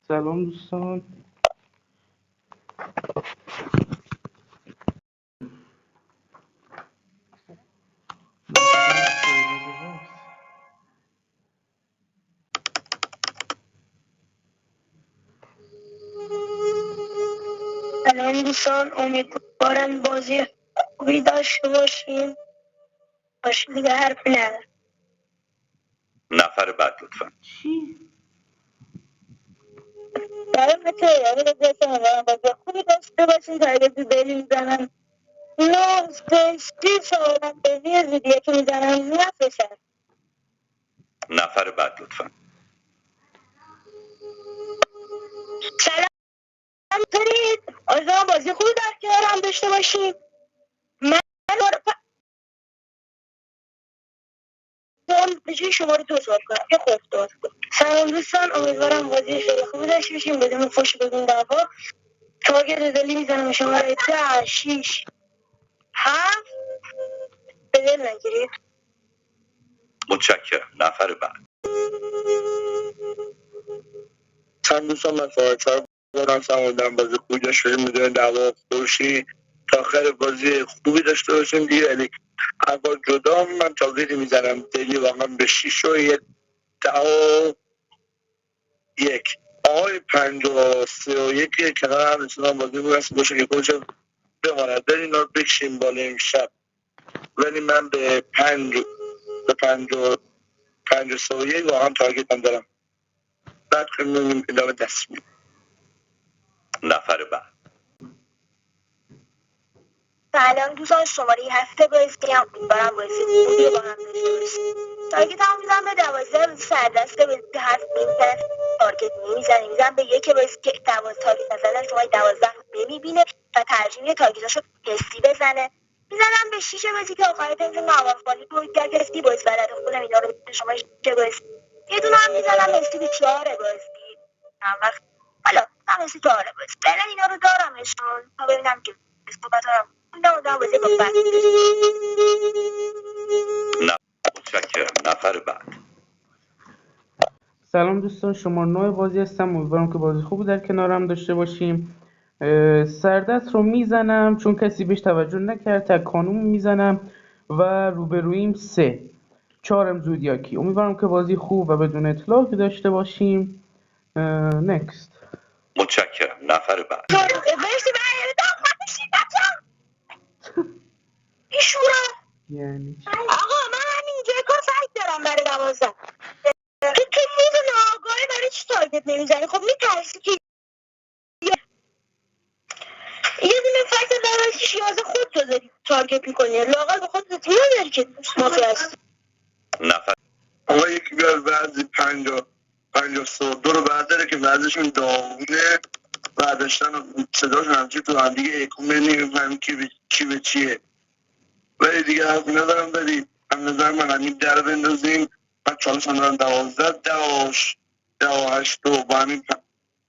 سلام دوستان. سلام دوستان، امیدوارم بازی خوبی داشته باشیم. باشه دیگه، حرفی ندارم. نفر بعد لطفا. چی؟ برای بازی خوبی داشته باشیم. تارگت دلی میزنم 9 سالم بازی زودیه که میزنم نفشن. نفر بعد لطفا. سلام دارید، آزان بازی خوبی در کنارم داشته باشیم. من بچه شما رو توصیف کنم که خوب داشت. سلام دوستان، امیدوارم بازی خیلی خوبی داشته باشیم. بدون خوش بدون دعوا. تارگت دلی میزنم شماره 10 6 7. به دل نگیرید. متشکرم. نفر بعد. چند دوستان من فارچار بودم سموندم بازی خوبی داشته باشیم. میدونی دعوا خوشی تا آخر بازی خوبی داشته باشیم دیگه. یعنی هر بار جدا من تارگتی میزنم دلی واقعا به 6 و 1 1 آقای 53 و 1 کنار هم رسیدم بازی بودست باشه که خودش بماند داری اینا رو بکشیم بالا امشب. ولی من به 53 و 1 واقعا تارگت هم دارم. بعد کنیم ادامه دست میدیم. نفر بعد. سلام دوستان، شماره 7 بازی هم امیدوارم بازی خوبی با هم داشته باشیم. تارگت هم میزنم به 12 سردست بازی که هست به این طرف تارگت نمیزنه. میزنم به یک بازی که 12 تارگت نزدن شما 12 نمیبینه و ترجیح میده تارگتاشو حسی بزنه. میزنم به 6 بازی که آخر تنز موافقانی بود که کسی بازی بلد خودم اینا رو به شما 6 بازی. یه دونه هم میزنم حسی به 4 بازی. وقت حالا من حسی 4 بازی. فعلا اینا رو دارمشون تا ببینم که صحبت‌ها بازی با بعد. متشکرم. نفر بعد. سلام دوستان، شماره 9 بازی هستم. امیدوارم که بازی خوبی در کنارم داشته باشیم. سردست رو میزنم چون کسی بهش توجه نکرد. تک خانوم میزنم و روبرویم 3 4 زودیاکی. امیدوارم که بازی خوب و بدون اطلاقی داشته باشیم. نکست. متشکرم. نفر بعد. مرسی برای این شورا. یعنی آقا من همینجا کار فکر دارم برای 12. تو میدونه آقای برای چی تارگت نمیزنی؟ خب میترسی که یه دونه فکر برای 11 خود تو داری تارگت میکنی. لاغر به خودت نداری که مافی هست. نفر. آقا یکی بیاد وزی 52 رو برداره که وزشون داغونه برداشتن و صداشون همچی تو هم دیگه اکومه نمیفهمی کی به چیه. ولی دیگه حرفی ندارم. ولی هم نظر من همین در بندازیم. من چالش هم دارم 12 و با همین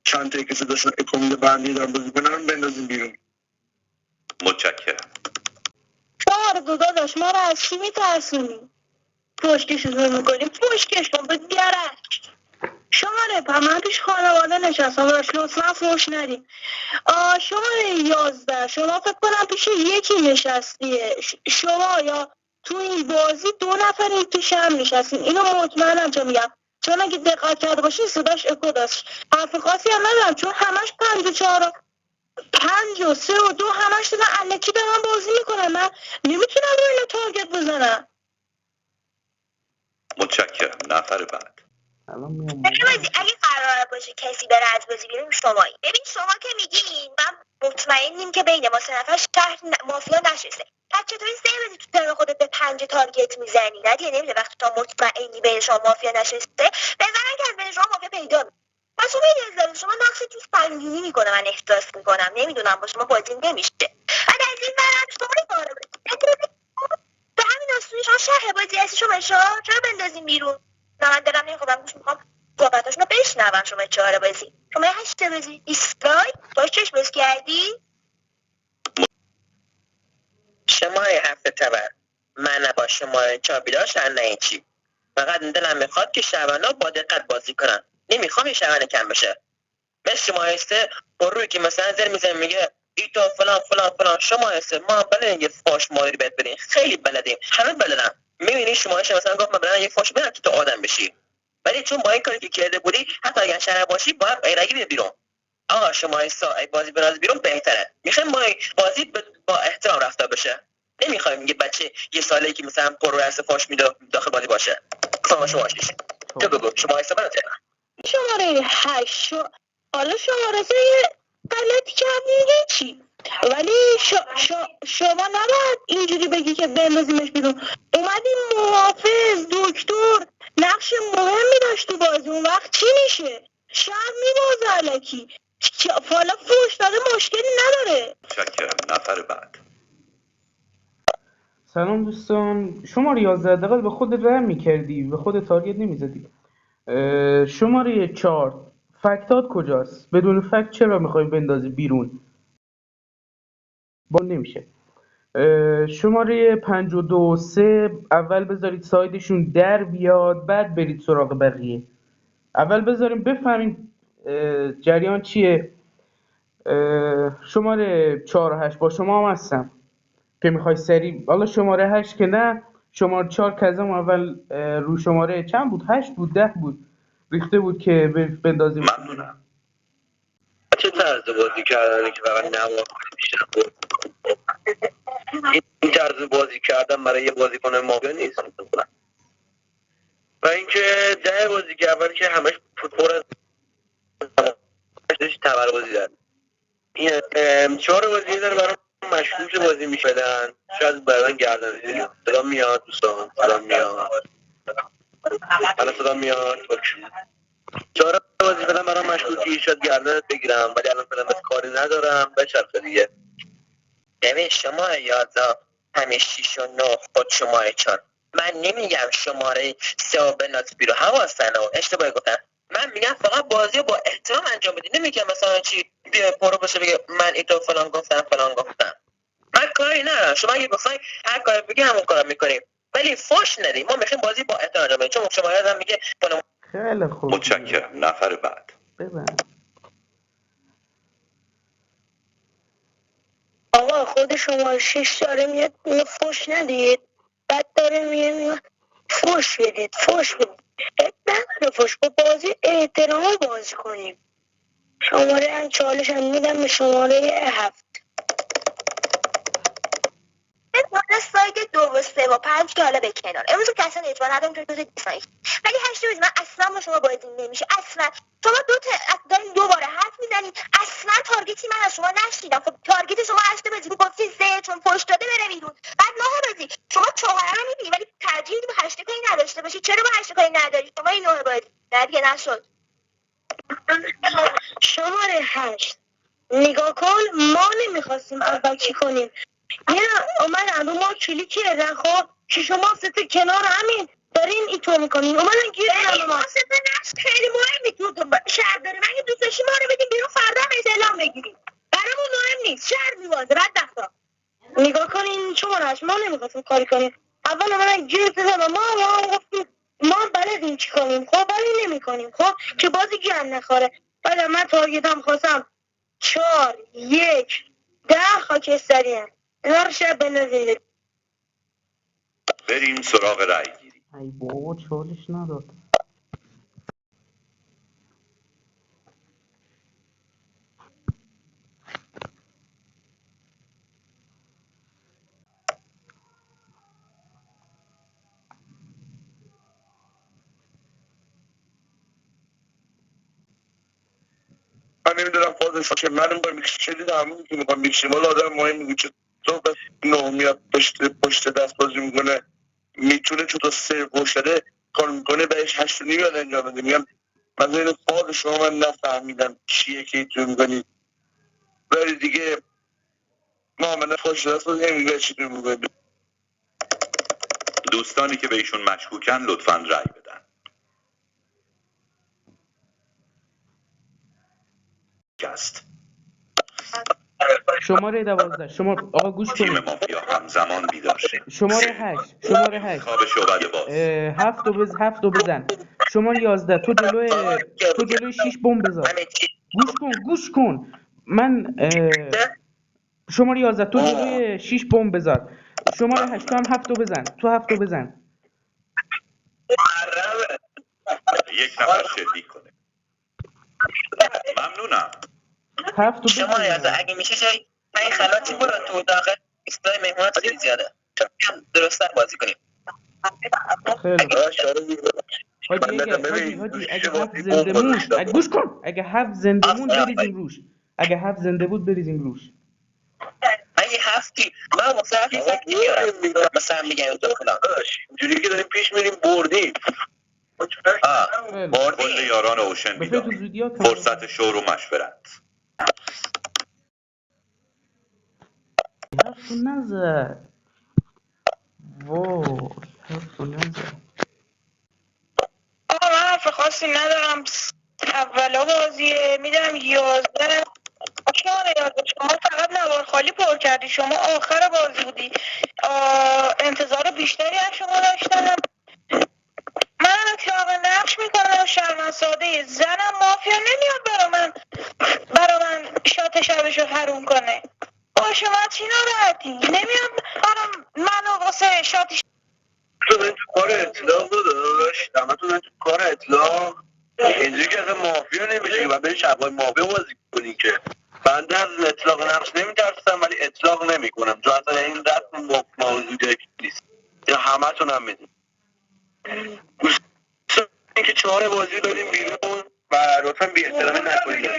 چند تایی که صداشون اکومه بردی دارم بازی کنم بندازیم بیرون. متشکرم. بار داداش ما رو از چی میترسونی؟ پشکش رو میکنیم پشکش کن به درک. شماره من پیش خانواده نشستم باش لطفا فوش ندیم. شماره 11 شما فکر کنم پیش یکی نشستیه. شما یا تو این بازی 2 نفر این پیش هم نشستین. اینو مطمئنم چون میگم، چون اگه دقت کرده باشین صداش اکو داشت. حرف خاصی هم ندارم چون همش 54 53 و 2 همش دارن الکی دارن بازی میکنن. من نمیتونم رو اینو تارگت بزنم. متشکرم. نفر بعد. الان میام. اگه قرار باشه کسی بره از بازی بیرون شمایی. ببین شما که میگین من مطمئنیم که بین ما 3 نفر شهر مافیا نشسته. پس چطوری 3 بازی تو ترم خودت به 5 تارگت میزنی؟ ندیه نمیده وقتی تا مطمئنی بین شما مافیا نشسته بزنن که از بین شما مافیا پیدا میشه. پس شما نقش تو سنگینی میکنه. من احساس میکنم نمیدونم با شما بازی نمیشه. بعد از این برم شما رو داره به همین اصولی شما شهر بازی هستی. شما چرا بندازیم بیرون؟ من دارم نمیخوام گوش میخوام صحبتاشون رو بشنوم. شما 4 بازی، شما 8 بازی دیسلایک باش چشم باز کردی. شماره 7 تبر من با شماره 4 بیدار شدن نه چی. فقط دلم میخواد که شبانا با دقت بازی کنن. نمیخوام یه شبانه کم بشه. مثل شماره 3 روی که مثلا زر میزنه میگه ایتو فلان فلان فلان. شماره 3 ما بلدیم یه فاش مادری بهت بدیم، خیلی بلدیم، همه بلدن. میبینی شماره 6 مثلا گفت من بلدم یه فاش بدم که تو آدم بشی، ولی چون با این کاری که کرده بودی حتی اگر شهر باشی باید غیرگی بده بیرون. آقا شماره 3 ای بازی بناز بیرون بهتره. میخوایم ما بازی با احترام رفتار بشه، نمیخوایم یه بچه یه ساله‌ای که مثلا پر رو از فاش میده داخل بازی باشه. شما باشی. تو بگو شماره 3 بده. شماره 8 حالا شماره 3 غلطی کردی چی؟ ولی شما نباید اینجوری بگی که بندازیمش بیرون. اومدی محافظ دکتر نقش مهمی داشت تو بازی، اون وقت چی میشه؟ شهر میبازه علکی. حالا فوش داده مشکلی نداره. متشکرم. نفر بعد. سلام دوستان، شماره 11 دقیقا به خود رحم میکردی، به خود تارگت نمیزدی. شماره 4 فکتات کجاست؟ بدون فکت چرا میخوای بندازی بیرون؟ با نمیشه. شماره 52 3 اول بذارید سایدشون در بیاد بعد برید سراغ بقیه. اول بذاریم بفهمین جریان چیه. شماره 4 و 8 با شما هم هستم که میخوای سریع. حالا شماره 8 که نه، شماره 4 کزم اول رو شماره چند بود؟ 8 بود 10 بود ریخته بود که بندازیم. ممنونم. چه طرز بازی کردنی که فقط نواخت بیشتر بود؟ این طرز بازی کردن برای یه بازیکن مافیا نیست. و اینکه ده بازی که اول که همش فوتبال داشت تبر بازی دارد. این 4 بازی داره برای مشکوک بازی میشدن. شاید بعدن گردن صدا میاد دوستان، صدا میاد. حالا صدا میاد. 4 بازی بدم برای مشکوکی شاید گردنت بگیرم، ولی الان فعلا بس کاری ندارم. بچرخه دیگه. ببین شماره 11 همه 6 و 9 خود شماره 4. من نمیگم شماره 3 و بنداز بیرون، حواسن اشتباه گفتم. من میگم فقط بازی با احترام انجام بدی. نمیگم مثلا چی بیا پرو بشه بگه من اینو فلان گفتم. من کاری ندارم، شما اگه بخوای هر کاری بگی همون کارو میکنیم، ولی فوش ندی. ما میخوایم بازی با احترام انجام بدیم. چون شما یادم میگه خیلی خوب، متشکرم. نفر بعد. ببن. آقا خود شما 6 داره میاد فوش ندید، بعد داره میاد فوش بدید. نداره فوش، با بازی احترام بازی کنیم. شماره هم چالش هم میدم به شماره 7. مورد سایت 2 و 3 و 5 که حالا به کنار، امروز کسا اجبار ندارم که روز دیسلایک، ولی 8 روز من اصلا با شما بازی نمیشه. اصلا شما دارین دوباره حرف میزنید، اصلا تارگتی من از شما نشیدم. خب تارگت شما 8 بازی بود گفتی 3 چون پشت داده بره بیرون، بعد 9 بازی شما 4 رو میبینی ولی ترجیح میدی با 8 کاری نداشته باشی. چرا با 8 کاری نداری؟ شما این 9 بازی نه دیگه نشد. شماره 8 نگاه کن، ما نمیخواستیم اول چی کنیم، یه اومدن رو ما کلیک کردن. خب که شما سه کنار همین دارین ایتو میکنین، اومدن گیرن ما سه نقش خیلی مهمی تو شهر داره. من دوست داشتی ما رو بدیم بیرون فردا هم استعلام بگیریم، برامون مهم نیست، شهر میبازه. بعد دفتا نگاه کنین شماره 8 ما نمیخواستیم کاری کنیم. اول اومدن گیر دادن ما گفتیم ما بلدیم چی کنیم، خب ولی نمیکنیم، خب که بازی گیرن نخوره. بعد من تارگتم خواستم 4 1 10 خاکستریم اینا رو شب بنازید. بریم سراغ رأی گیری. ای بابا چالش نداد. من نمیدونم خودش که من میگم چیزی همون که میگم میشیم ولی آدم مهم میگه که تو بس نو میاد پشت دست بازی میکنه، میتونه چون تو سر گوشده کار میکنه بهش 8 و نیم یاد انجام بده. میگم مثلا این فاز شما من نفهمیدم چیه که تو میکنید، ولی دیگه ما من پشت دست بازی نمیگه چی تو میکنید. دوستانی که به ایشون مشکوکن لطفاً رأی بدن. است. شماره 12 شما آقا گوش تیم کنید. مافیا همزمان بیدار شد. شماره 8 خواب شعبده باز. 7 رو بزن. شماره 11 تو جلوی 6 بمب بذار. گوش کن من شماره 11 تو جلوی 6 بمب بذار، شماره 8 تو هم 7 رو بزن، تو 7 رو بزن. یک نفر شلیک کنه. ممنونم. 7 رو شما یا بزن. اگه میشه جای این خلاطی برو تو داخل ایستای مهمونات خیلی زیاده کم درست‌تر بازی کنیم. خیلی من حاجی اگه 7 زنده موند، گوش کن، اگه 7 زنده موند بریزیم روش، اگه 7 زنده بود بریزیم روش. اگه هفتی من واسه هفتی فکتی میارم مثلا میگم تو فلان اینجوری که داریم پیش میریم بردیم. کل یاران اوشن بخیر تو بیدار. زودیا فرصت شور و مشورت. حرفو نزد. وای حرفو نزد. آقا من حرف خاصی ندارم. اولا بازیه میدم 11. شما فقط نوار خالی پر کردی، شما آخر بازی بودی، انتظار بیشتری از شما داشتم. من اطلاق نقش میکنم، شرمن ساده زنم، مافیا نمیاد برا من شات شبشو حروم کنه. باشه من چی ناراحتی نمیاد منو واسه شات تو کار اطلاق داداش، همتون تو کار اطلاق اینجوری که اصلا مافیا نمیشه و برای شبای مافیا بازی کنی که بنده از اطلاق نقش نمیترسم ولی اطلاق نمیکنم چون اصلا این رسم موضوع نیست یا همتون هم میدونم. اینکه 4 بازی داریم بیرون و لطفا بی احترامی نکنید.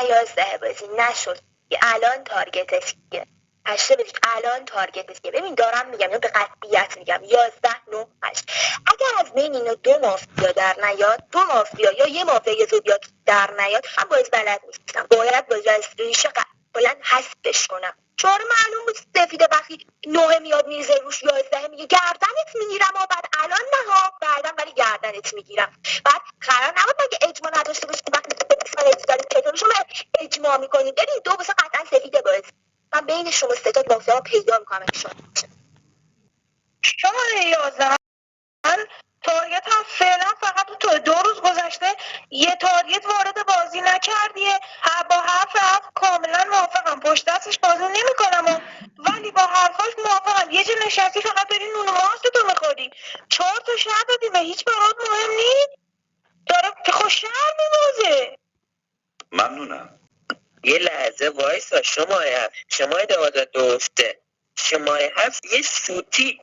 11 بازی نشد الان تارگتش کیه؟ 8 بازی الان تارگتش کیه؟ ببین دارم میگم یا به قطعیت میگم 11 9 8 اگر از بین اینا 2 مافیا در نیاد، 2 مافیا یا یه مافیا یه زودیات در نیاد، من باید بلد نیستم، باید باید از ریشه بلند حذفش کنم. 4 معلوم بود سفید بخی 9 میاد میریزه روش، 11 میگه گردنت میگیرم و بعد الان نه ها بعدم ولی گردنت میگیرم. بعد قرار نبود مگه اجماع نداشته باشید وقتی چطور شما اجماع میکنید؟ ببین 2 واسه قطعا سفید بازی. من بین شما سه تا مافیا پیدا میکنم شما 11 من تارگت هم فعلا فقط تو 2 روز گذشته یه تارگت وارد بازی نکردیه. با حرف کاملا موافقم، پشت دستش بازی نمیکنم ولی با حرفاش موافقم. یه جا نشستی فقط داری نون ماست تو میخوری، 4 تا شهر دادی و هیچ برات مهم نیست، داره خوش شهر میبازه. ممنونم. یه لحظه وایسا شماره 12 دوسته شماره 7 یه سوتی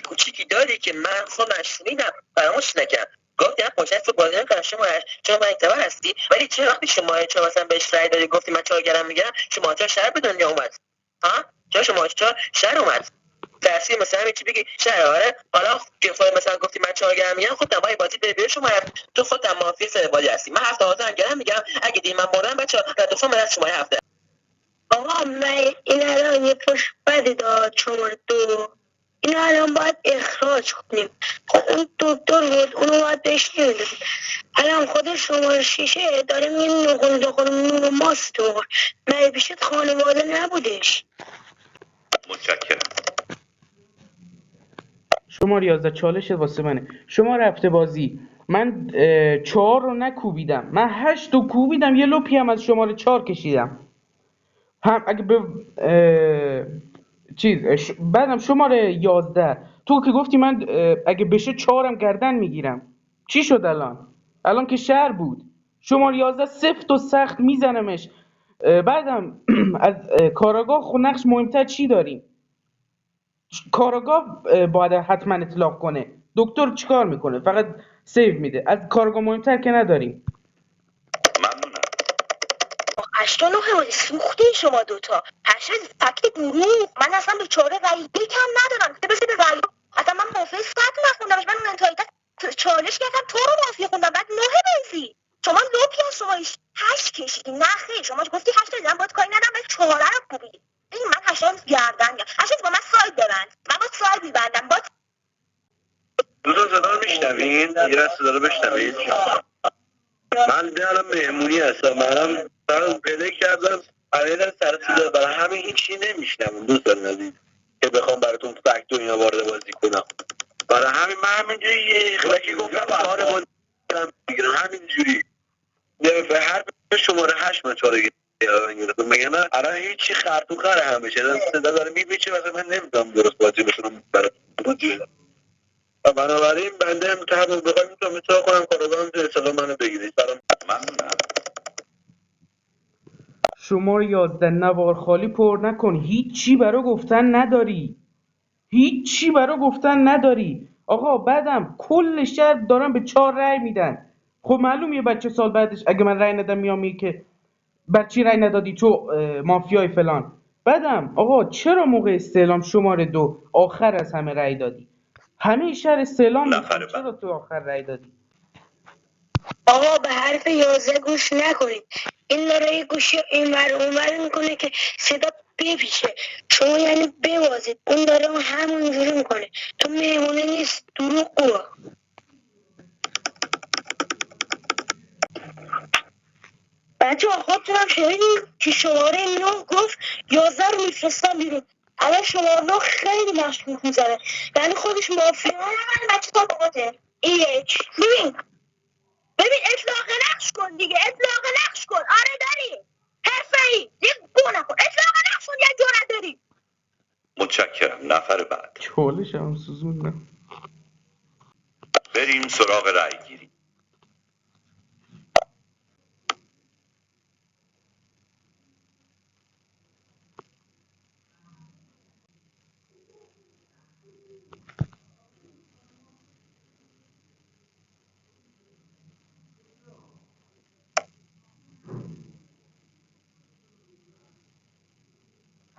کوچیکی داری که من خودم نشنیدم فراموش نکردم. گفتی من پشت دست بازی نمی‌کنم شماره چون من اعتبار هستی، ولی چرا وقتی شماره 4 مثلا بهش رای دادی گفتی من 4 گرم میگیرم شماره 4 شهر به دنیا اومد؟ ها چرا شماره 4 شهر اومد؟ درسی مثلا چی بگی شهر؟ آره حالا که خود مثلا گفتی من 4 گرم میگیرم خودم با بازی به شما تو خودت مافیا سر بازی هستی، من 7 گرم میگم اگه دی من بردم بچا ردوفا من از شماره 7. آقا من این الان یه پشت بدی داد شماره 2، اینو الان باید اخراج کنیم. خب اون دکتر بود اونو باید بهش نمیدونیم. الان خود شماره 6 داره میگه نقل ماست تو مگه پیشت خانواده نبودش؟ متشکرم. شماره 11 چالش واسه منه. شما رفته بازی من 4 رو نکوبیدم، من 8 رو کوبیدم، یه لپی هم از شماره 4 کشیدم. هم اگه به بعدم شماره 11 تو که گفتی من اگه بشه 4 هم گردن میگیرم، چی شد الان که شهر بود. شماره 11 سفت و سخت میزنمش. بعدم از کاراگاه خود نقش مهمتر چی داریم؟ کاراگاه باید حتما اطلاق کنه، دکتر چیکار میکنه؟ فقط سیو میده. از کاراگاه مهمتر که نداریم. ممنونم. 8 و 9 بازی سوخته شما دوتا. 8 فکت گروه من اصلا به 4 رای یکم ندارم که بسید رای اصلا من مافیا سطح نخوندمش. من اون انتهایی چالش کردم تو رو مافیا خوندم بعد 9 بازی شما لوپی از شما 8 کشیدی. نه خیلی شما گفتی 8 دیدم باید کاری ندارم بعد 4 رو کوبیدی. این من 8 گردن میام. 8 با من ساید ببند، من با ساید میبندم. با دوستان صدا رو میشنوین؟ یه از صدا رو بشنوین. من دیدم مهمونی هستم، منم برام پیدا کردم برای سر صدا برای همین هیچی نمیشنم دوستان عزیز که بخوام براتون فکت و اینا وارد بازی کنم. برای همین من همینجوری یه خلکی گفتم 4 بازی میگیرم همینجوری به هر شماره 8 من چاره گرفتم. مگه نه الان هیچی خرطو خره هم بشه صدا داره میپیچه مثلا من نمیدونم درست بازی بتونم برای بازی بدم و بنابراین بنده امتحان بخوایم میتونم اصلاح کنم کارگاهم تو اصلاح منو بگیرید برام. ممنونم. شماره 11 نوار خالی پر نکن. هیچی برا گفتن نداری. هیچی برا گفتن نداری. آقا بعدم کل شهر دارن به 4 رأی میدن. خب معلوم یه بچه سال بعدش اگه من رأی ندم میام میگه که بر چی رأی ندادی تو مافیای فلان. بعدم آقا چرا موقع استعلام شماره 2 آخر از همه رأی دادی؟ همه شهر استعلام نفر میخوان، چرا تو آخر رأی دادی؟ آقا به حرف 11 گوش نکنید. این داره یه گوشی اینور اونور میکنه که صدا بپیچه. شما یعنی ببازید، اون داره همونجوری میکنه. تو مهمونه نیست، دروغ. بچه خودتونم شنیدین که شماره 9 گفت 11 رو میفرستم بیرون. الان شماره 9 خیلی مشکوک میزنه، یعنی خودش مافیا. من بچه تا باباته ایچ ببین اطلاق نقش کن دیگه، اطلاق نقش کن. آره داری حرفه‌ای دیگه، گو نکن، اطلاق نقش کن. یه جرأت داری. متشکرم. نفر بعد. چالش هم سوزوندم. بریم سراغ رأی گیری.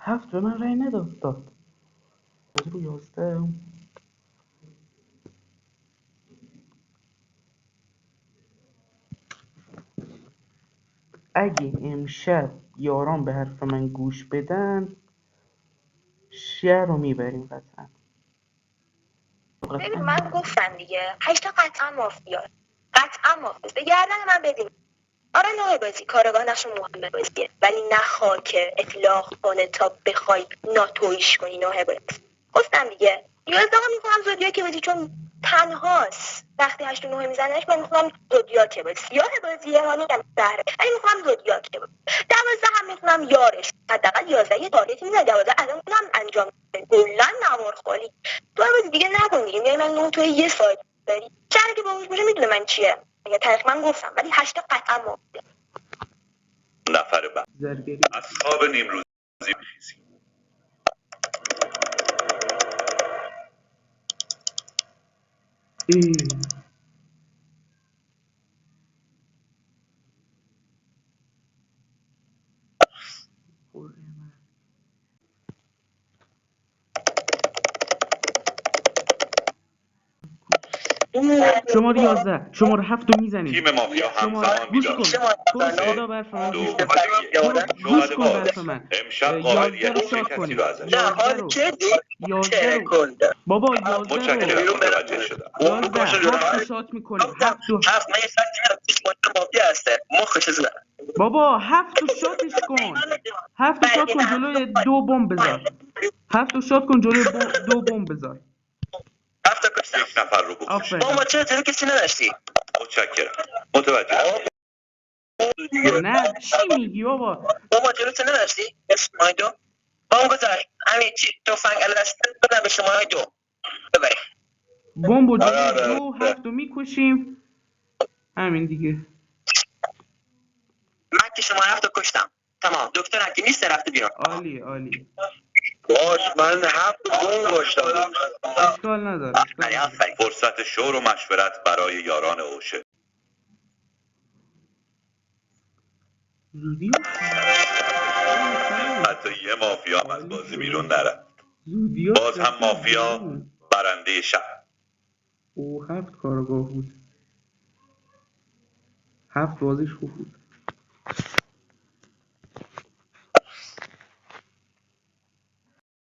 هفت به من رأی نداد. راجع به 11 اگه امشب یاران به حرف من گوش بدن شهر رو میبریم قطعا. ببین من گفتم دیگه 8 تا قطعا مافیا، قطعا مافیا به گردن من بدین. آره نه بازی کارگاه نقش مهم بازیه، ولی نه که اطلاق کنه تا بخوای ناتویش کنی. نه بازی گفتم دیگه 11 میکنم زودیاک بازی، چون تنهاست. وقتی 8 و 9 میزننش من میخوام زودیاک بازی. سیاه بازیه ها میگم سهره، ولی میخوام زودیاک بازی. 12 هم میتونم یارش حداقل 11 یه تارگتی میزنه. 12 الان اونم انجام کلا نوار خالی. تو بازی دیگه نکن دیگه. میای من اون تو یه سایت داری چرا که باهوش باشه میدونه من چیه. یا تاریخ من گفتم، ولی 8 تا قطعا مافیا. نفر بعد. زرگری از خواب نیمروزی بخیزیم. شماره 11 شماره 7 رو میزنیم. تیم مافیا شماره همزمان گوش بیدار کن شد. تو رو خدا برف من دو گوش کن. شماره گوش کن باز. برف من. امشب قابل 11 رو یه شاد کسی کنیم. رو ازش. 11 رو بابا 11 رو متشکرم. متوجه شدم. 11 7 رو شات میکنیم. 7 رو هفت من یه فکر میکنم مافیا هسته مخش زدن. بابا 7 رو شاتش کن. 7 رو شات کن جلوی 2 بمب بذار. 7 رو شات کن جلوی 2 بمب بذار. هفت تا کشتم. یک نفر رو بکش. آفرین. بابا چرا تو کسی نداشتی؟ متشکرم. متوجه. نه چی میگی بابا؟ بابا جلو تو نداشتی؟ شماره 2 بابا گذاشت همین چی تفنگ دست بدم به شماره 2 ببری. بمب و جلوی 2 7 رو میکشیم. همین دیگه. من که شماره 7 رو کشتم. تمام. دکتر هم که نیست رفته بیرون. عالی عالی. باش من 7 گل داشتم. اشکال نداره. آفرین. فرصت شور و مشورت برای یاران اوشه. زودی حتی یه مافیا هم از بازی بیرون نرفت. زودی باز هم مافیا برنده شهر. او 7 کارگاه بود. 7 بازیش خوب بود.